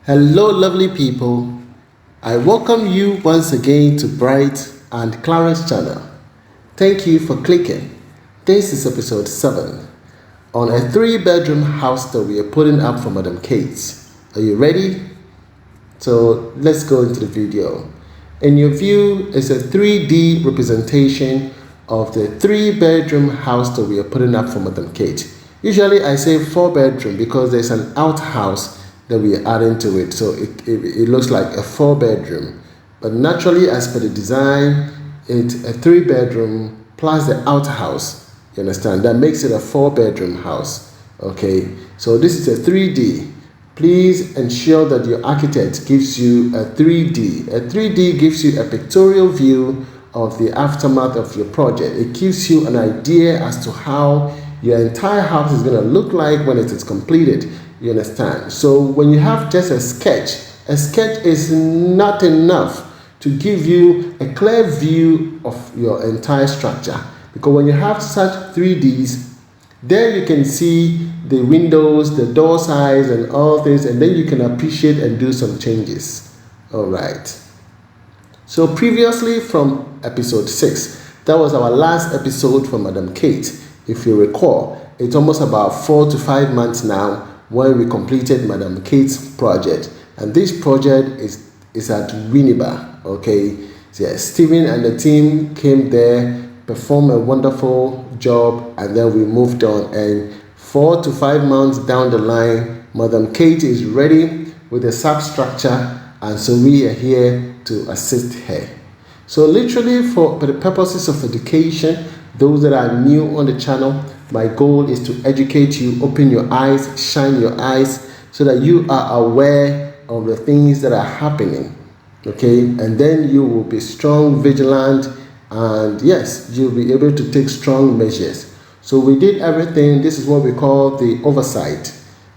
Hello, lovely people. I welcome you once again to Bright and Clara's channel. Thank you for clicking. This is episode 7 on a 3-bedroom house that we are putting up for Madam Kate. Are you ready? So let's go into the video. In your view is a 3D representation of the 3-bedroom house that we are putting up for Madam Kate. Usually I say 4-bedroom because there's an outhouse that we are adding to it, so it looks like a 4-bedroom, but naturally as per the design it's a 3-bedroom plus the outhouse. You understand? That makes it a 4-bedroom house. Okay, so this is a 3D. Please ensure that your architect gives you a 3D. A 3D gives you a pictorial view of the aftermath of your project. It gives you an idea as to how your entire house is going to look like when it is completed. You understand? So when you have just a sketch is not enough to give you a clear view of your entire structure, because when you have such 3Ds, there you can see the windows, the door size and all things, and then you can appreciate and do some changes. All right, so previously from episode 6, that was our last episode for Madam Kate. If you recall, it's almost about 4 to 5 months now when we completed Madam Kate's project, and this project is at Winneba. Okay, so yeah, Stephen and the team came there, performed a wonderful job, and then we moved on, and 4 to 5 months down the line, Madam Kate is ready with the substructure, and so we are here to assist her. So literally for the purposes of education, those that are new on the channel, my goal is to educate you, open your eyes, shine your eyes, so that you are aware of the things that are happening. Okay, and then you will be strong, vigilant, and yes, you'll be able to take strong measures. So we did everything. This is what we call the oversight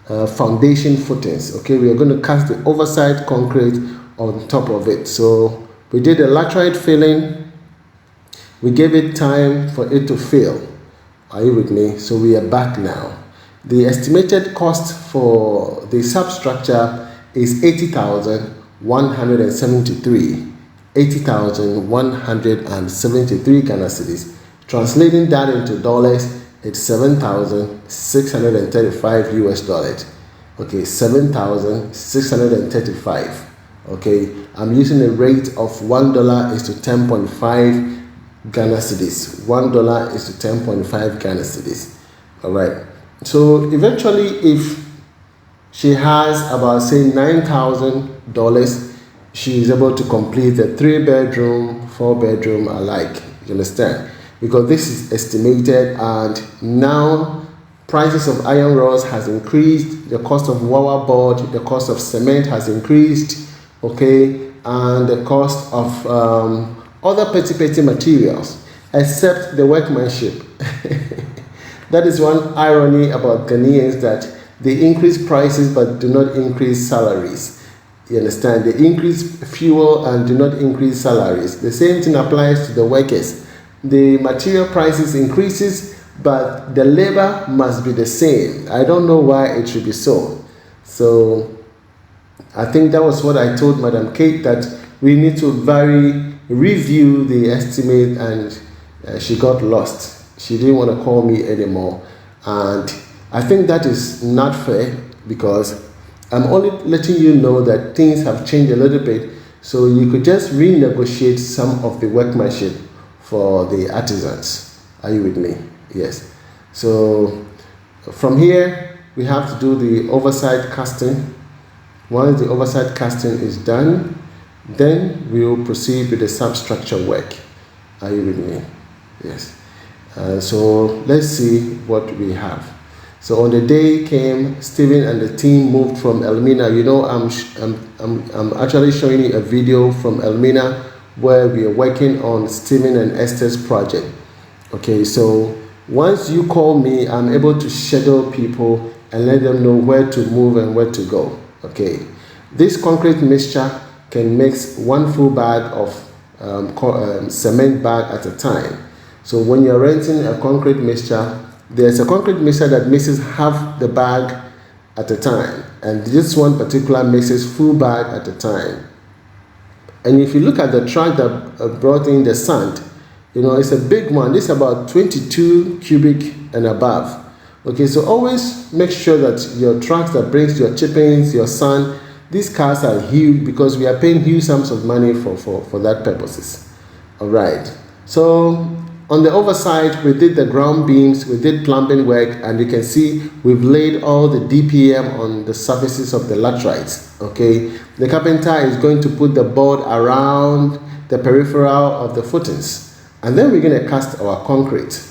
foundation footings. Okay, we are going to cast the oversight concrete on top of it. So we did a laterite filling. We gave it time for it to fill. Are you with me? So we are back now. The estimated cost for the substructure is 80,173. 80,173 Ghana cedis. Translating that into dollars, it's 7,635 US dollars. Okay, 7,635. Okay, I'm using a rate of $1 is to 10.5 Ghana cedis. $1 is to 10.5 Ghana cedis. All right. So eventually, if she has about say $9,000, she is able to complete the 3-bedroom, 4-bedroom alike. You understand? Because this is estimated, and now prices of iron rods has increased, the cost of wire board, the cost of cement has increased. Okay, and the cost of other petty materials, except the workmanship. That is one irony about Ghanaians, that they increase prices but do not increase salaries. You understand? They increase fuel and do not increase salaries. The same thing applies to the workers. The material prices increases, but the labor must be the same. I don't know why it should be so. So I think that was what I told Madam Kate, that we need to review the estimate, and she got lost. She didn't want to call me anymore, and I think that is not fair, because I'm only letting you know that things have changed a little bit, so you could just renegotiate some of the workmanship for the artisans. Are you with me? Yes. So from here we have to do the oversight casting. Once the oversight casting is done, then we will proceed with the substructure work. Are you with me? Yes. So let's see what we have. So on the day came, Stephen and the team moved from Elmina. You know, I'm actually showing you a video from Elmina where we are working on Stephen and Esther's project. Okay, so once you call me, I'm able to schedule people and let them know where to move and where to go. Okay, this concrete mixture can mix 1 full bag of cement bag at a time. So when you're renting a concrete mixture, there's a concrete mixture that mixes half the bag at a time, and this one particular makes it full bag at a time. And if you look at the truck that brought in the sand, it's a big one. This is about 22 cubic and above. Okay, so always make sure that your trucks that brings your chippings, your sand, these cars are huge, because we are paying huge sums of money for that purposes. All right. So on the overside, we did the ground beams, we did plumbing work, and you can see we've laid all the DPM on the surfaces of the laterites. Okay, the carpenter is going to put the board around the peripheral of the footings, and then we're going to cast our concrete.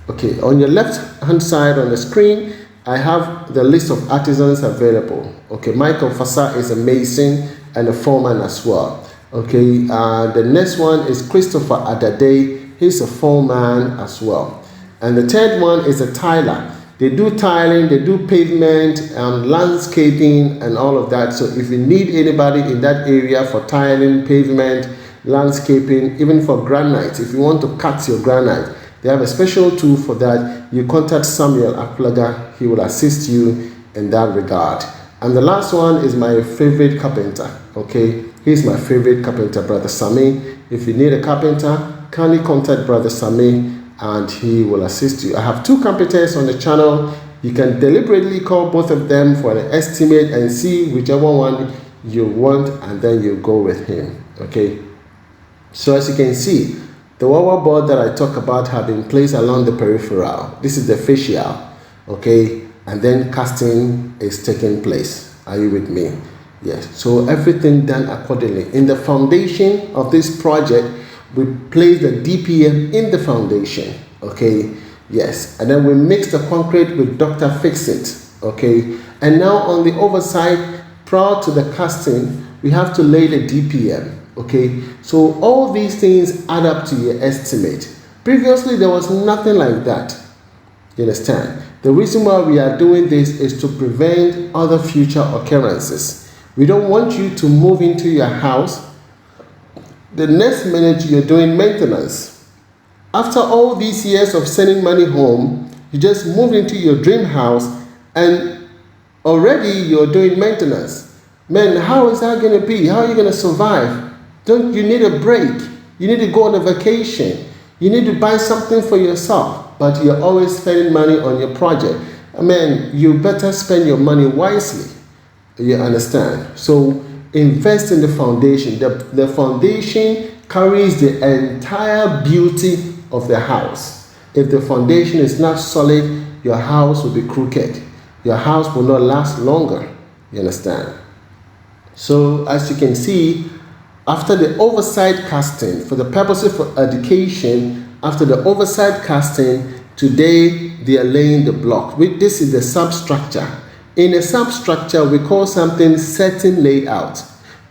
Okay, on your left hand side on the screen, I have the list of artisans available. Okay, Michael Fasa is a mason and a foreman as well. Okay, the next one is Christopher Adade. He's a foreman as well. And the third one is a tiler. They do tiling, they do pavement, landscaping, and all of that. So if you need anybody in that area for tiling, pavement, landscaping, even for granite, if you want to cut your granite, they have a special tool for that. You contact Samuel Aplaga. He will assist you in that regard. And the last one is my favorite carpenter. Okay, he's my favorite carpenter, Brother Sami. If you need a carpenter, kindly contact Brother Sami and he will assist you. I have two carpenters on the channel. You can deliberately call both of them for an estimate and see whichever one you want, and then you go with him. Okay, so as you can see, the wire board that I talk about have been placed along the peripheral. This is the fascial. Okay, and then casting is taking place. Are you with me? Yes. So everything done accordingly. In the foundation of this project, we place the DPM in the foundation. Okay, yes, and then we mix the concrete with Dr. Fix-It. Okay, and now on the overside, prior to the casting, we have to lay the DPM. Okay, so all these things add up to your estimate. Previously, there was nothing like that. You understand? The reason why we are doing this is to prevent other future occurrences. We don't want you to move into your house. The next minute you're doing maintenance. After all these years of sending money home, you just moved into your dream house and already you're doing maintenance. Man, how is that going to be? How are you going to survive? Don't you need a break? You need to go on a vacation. You need to buy something for yourself, but you're always spending money on your project. I mean, you better spend your money wisely. You understand? So invest in the foundation. The foundation carries the entire beauty of the house. If the foundation is not solid, your house will be crooked. Your house will not last longer. You understand? So as you can see, after the overside casting, for the purposes of education, after the overside casting, today they are laying the block. This is the substructure. In a substructure, we call something setting layout.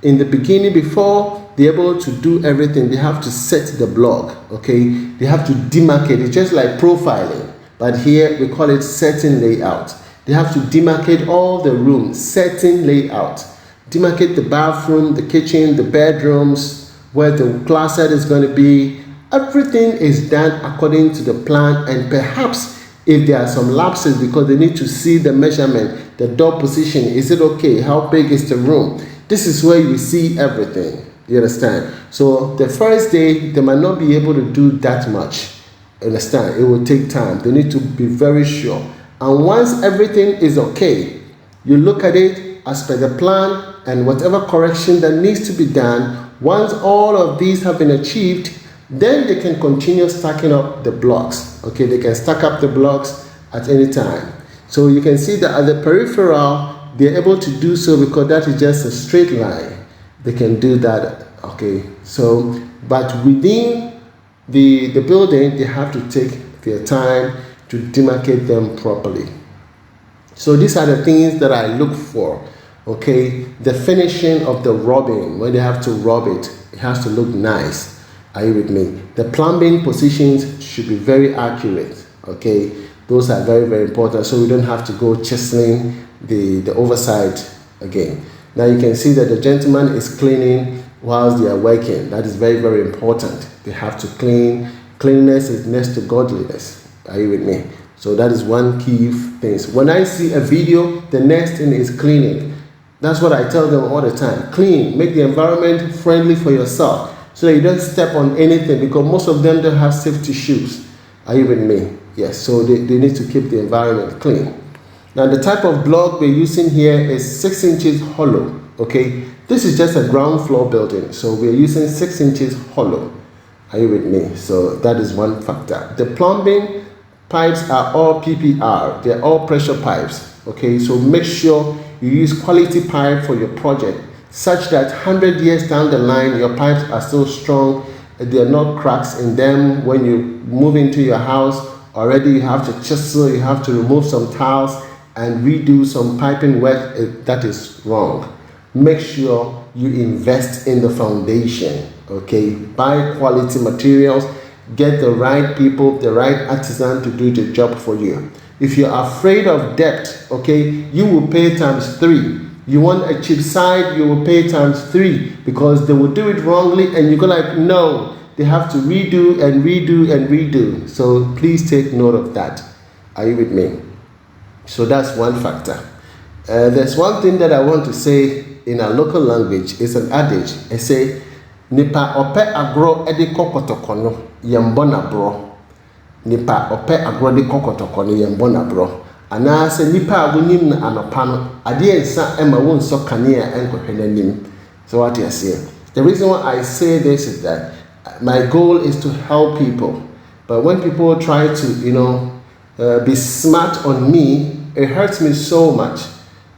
In the beginning, before they're able to do everything, they have to set the block. Okay, they have to demarcate. It's just like profiling, but here we call it setting layout. They have to demarcate all the rooms, setting layout. Demarcate the bathroom, the kitchen, the bedrooms, where the closet is going to be. Everything is done according to the plan, and perhaps if there are some lapses because they need to see the measurement, the door position, is it okay? How big is the room? This is where you see everything. You understand? So the first day, they might not be able to do that much. Understand? It will take time. They need to be very sure. And once everything is okay, you look at it as per the plan, and whatever correction that needs to be done, once all of these have been achieved, then they can continue stacking up the blocks. Okay, they can stack up the blocks at any time. So you can see that at the peripheral, they're able to do so because that is just a straight line. They can do that. Okay, so but within the building, they have to take their time to demarcate them properly. So these are the things that I look for. Okay, the finishing of the rubbing, when they have to rub it, it has to look nice. Are you with me? The plumbing positions should be very accurate. Okay, those are very, very important, so we don't have to go chiseling the overside again. Now you can see that the gentleman is cleaning whilst they are working. That is very, very important. They have to clean. Cleanliness is next to godliness. Are you with me? So that is one key thing. When I see a video, the next thing is cleaning. That's what I tell them all the time. Clean, make the environment friendly for yourself so that you don't step on anything, because most of them don't have safety shoes. Are you with me? Yes, so they need to keep the environment clean. Now the type of block we're using here is 6 inches hollow. Okay, this is just a ground floor building, so we're using 6 inches hollow. Are you with me? So that is one factor. The plumbing pipes are all PPR. They're all pressure pipes. Okay, so make sure you use quality pipe for your project, such that 100 years down the line, your pipes are still strong. There are no cracks in them. When you move into your house, already you have to chisel, you have to remove some tiles and redo some piping work. That is wrong. Make sure you invest in the foundation. Okay, buy quality materials, get the right people, the right artisan to do the job for you. If you're afraid of debt, okay, you will pay times 3. You want a cheap side, you will pay times 3, because they will do it wrongly and you go like, no, they have to redo and redo and redo. So please take note of that. Are you with me? So that's one factor. There's one thing that I want to say in our local language. It's an adage. I say, nipa ope agro edi kokotokono yembona bro. Nipa ope agro di kokotokono yembona bro. Ana se nipa abunim na anopa no ade ensa ema won so kanea enkohwe nanim. So what you say? The reason why I say this is that my goal is to help people. But when people try to, be smart on me, it hurts me so much.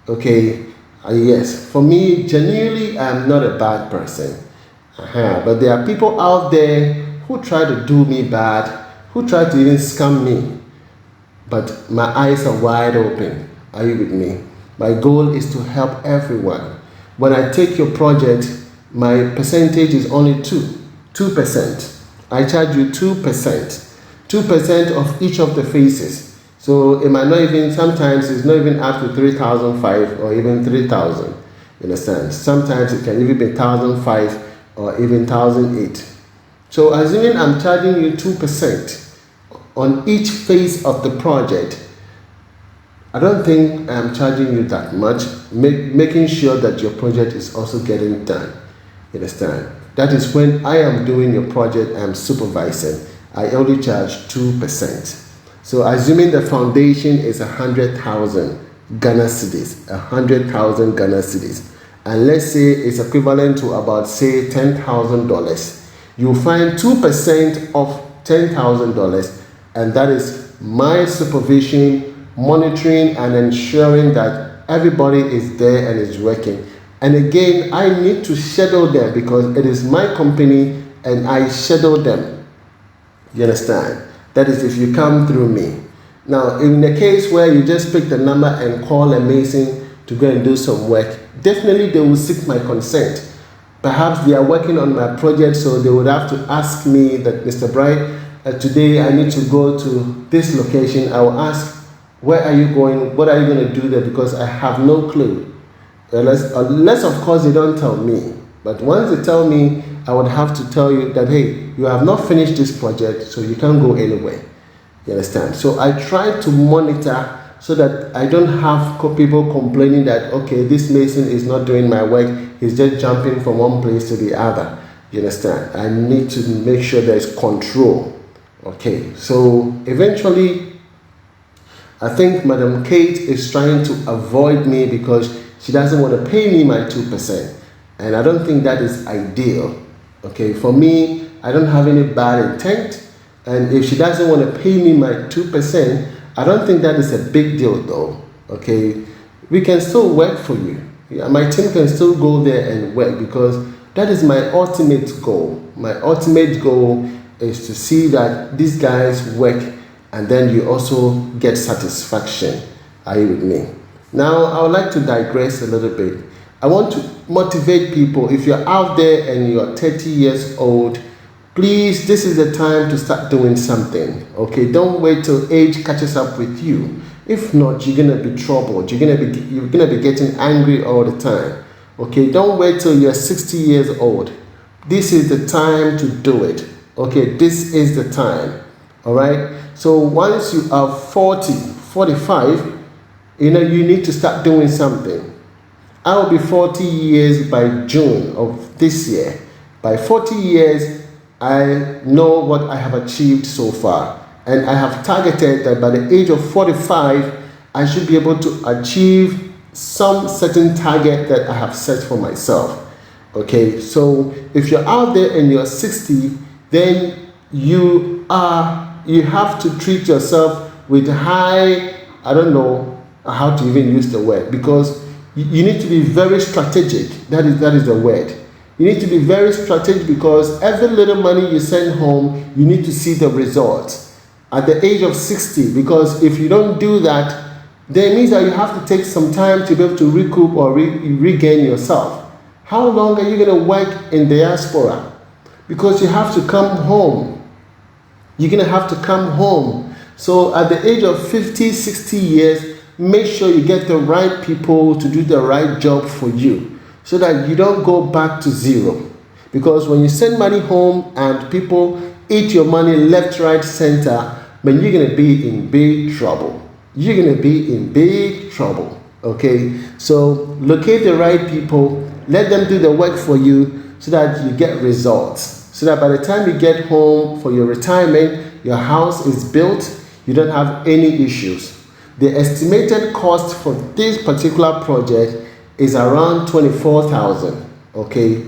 Okay, yes, for me, genuinely, I'm not a bad person. But there are people out there who try to do me bad, who try to even scam me. But my eyes are wide open. Are you with me? My goal is to help everyone. When I take your project, my percentage is only 2%. I charge you 2%. 2% of each of the faces. So it might not even, sometimes it's not even up to 3,500 or even 3,000. You understand? Sometimes it can even be 1,500 or even 1,008. So assuming I'm charging you 2% on each phase of the project, I don't think I'm charging you that much, making sure that your project is also getting done. You understand? That is when I am doing your project, I'm supervising. I only charge 2%. So assuming the foundation is 100,000 Ghana cedis, 100,000 Ghana cedis, and let's say it's equivalent to about, say, $10,000, you'll find 2% of $10,000, and that is my supervision, monitoring, and ensuring that everybody is there and is working. And again, I need to schedule them because it is my company and I schedule them. You understand? That is if you come through me. Now, in the case where you just pick the number and call a mason to go and do some work, definitely they will seek my consent. Perhaps they are working on my project, so they would have to ask me that, Mr. Bright, today I need to go to this location. I will ask, where are you going? What are you going to do there? Because I have no clue. Unless of course they don't tell me. But once they tell me, I would have to tell you that, hey, you have not finished this project, so you can't go anywhere. You understand? So I try to monitor so that I don't have people complaining that, okay, this mason is not doing my work, he's just jumping from one place to the other. You understand? I need to make sure there is control. Okay, so eventually, I think Madam Kate is trying to avoid me because she doesn't want to pay me my 2%. And I don't think that is ideal. Okay, for me, I don't have any bad intent. And if she doesn't want to pay me my 2%, I don't think that is a big deal though. Okay, we can still work for you. My team can still go there and work because that is my ultimate goal. My ultimate goal is to see that these guys work and then you also get satisfaction. Are you with me? Now, I would like to digress a little bit. I want to motivate people. If you're out there and you're 30 years old, please, this is the time to start doing something. Okay, don't wait till age catches up with you. If not, you're gonna be troubled. You're gonna be getting angry all the time. Okay, don't wait till you're 60 years old. This is the time to do it. Okay, this is the time. All right. So once you are 40, 45, you need to start doing something. I will be 40 years by June of this year. By 40 years, I know what I have achieved so far. And I have targeted that by the age of 45, I should be able to achieve some certain target that I have set for myself. Okay, so if you're out there and you're 60, then you have to treat yourself with high, I don't know how to even use the word, because you need to be very strategic. That is the word. You need to be very strategic, because every little money you send home, you need to see the results at the age of 60. Because if you don't do that, then it means that you have to take some time to be able to recoup or regain yourself. How long are you going to work in diaspora? Because you have to come home. You're going to have to come home. So at the age of 50, 60 years, make sure you get the right people to do the right job for you, so that you don't go back to zero. Because when you send money home and people eat your money left, right, center, then you're going to be in big trouble. You're going to be in big trouble. Okay? So locate the right people. Let them do the work for you so that you get results. So that by the time you get home for your retirement, your house is built, you don't have any issues. The estimated cost for this particular project is around $24,000. Okay,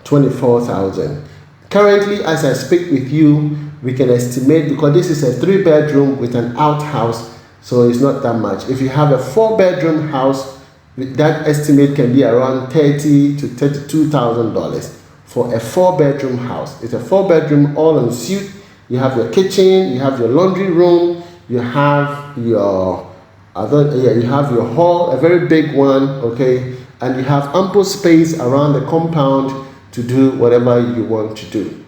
$24,000. Currently, as I speak with you, we can estimate, because this is a 3-bedroom with an outhouse, so it's not that much. If you have a 4-bedroom house, that estimate can be around $30,000 to $32,000 for a 4-bedroom house. It's a 4-bedroom all en suite. You have your kitchen, you have your laundry room, you have your hall, a very big one, okay, and you have ample space around the compound to do whatever you want to do.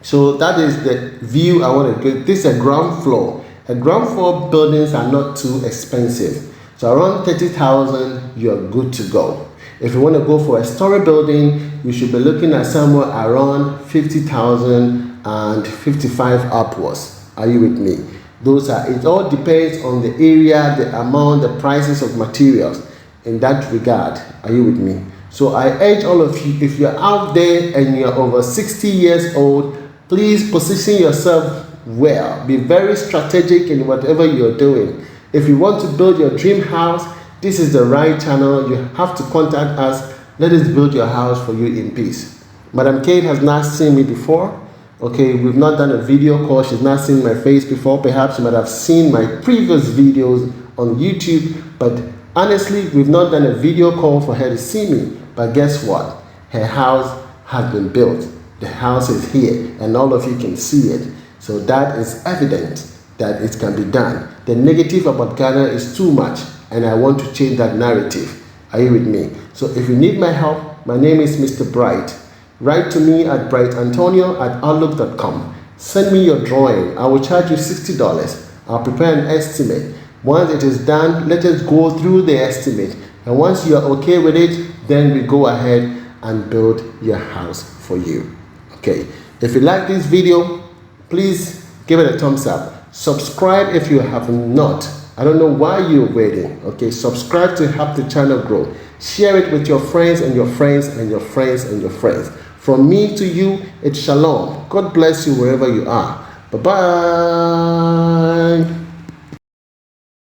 So that is the view I want to give. This is a ground floor. A ground floor buildings are not too expensive. So around 30,000, you're good to go. If you want to go for a story building, you should be looking at somewhere around 50,000 and 55 upwards. Are you with me? It all depends on the area, the amount, the prices of materials in that regard. Are you with me? So I urge all of you, if you're out there and you're over 60 years old, please position yourself well. Be very strategic in whatever you're doing. If you want to build your dream house, this is the right channel. You have to contact us. Let us build your house for you in peace. Madam Kate has not seen me before. Okay, we've not done a video call. She's not seen my face before. Perhaps you might have seen my previous videos on YouTube, but honestly, we've not done a video call for her to see me. But guess what? Her house has been built. The house is here, and all of you can see it. So that is evident that it can be done. The negative about Ghana is too much, and I want to change that narrative. Are you with me? So if you need my help, my name is Mr. Bright. Write to me at brightantonio@outlook.com. Send me your drawing. I will charge you $60. I'll prepare an estimate. Once it is done, let us go through the estimate. And once you are okay with it, then we go ahead and build your house for you. Okay. If you like this video, please give it a thumbs up. Subscribe if you have not. I don't know why you're waiting. Okay. Subscribe to help the channel grow. Share it with your friends and your friends and your friends and your friends. From me to you, it's shalom. God bless you wherever you are. Bye-bye.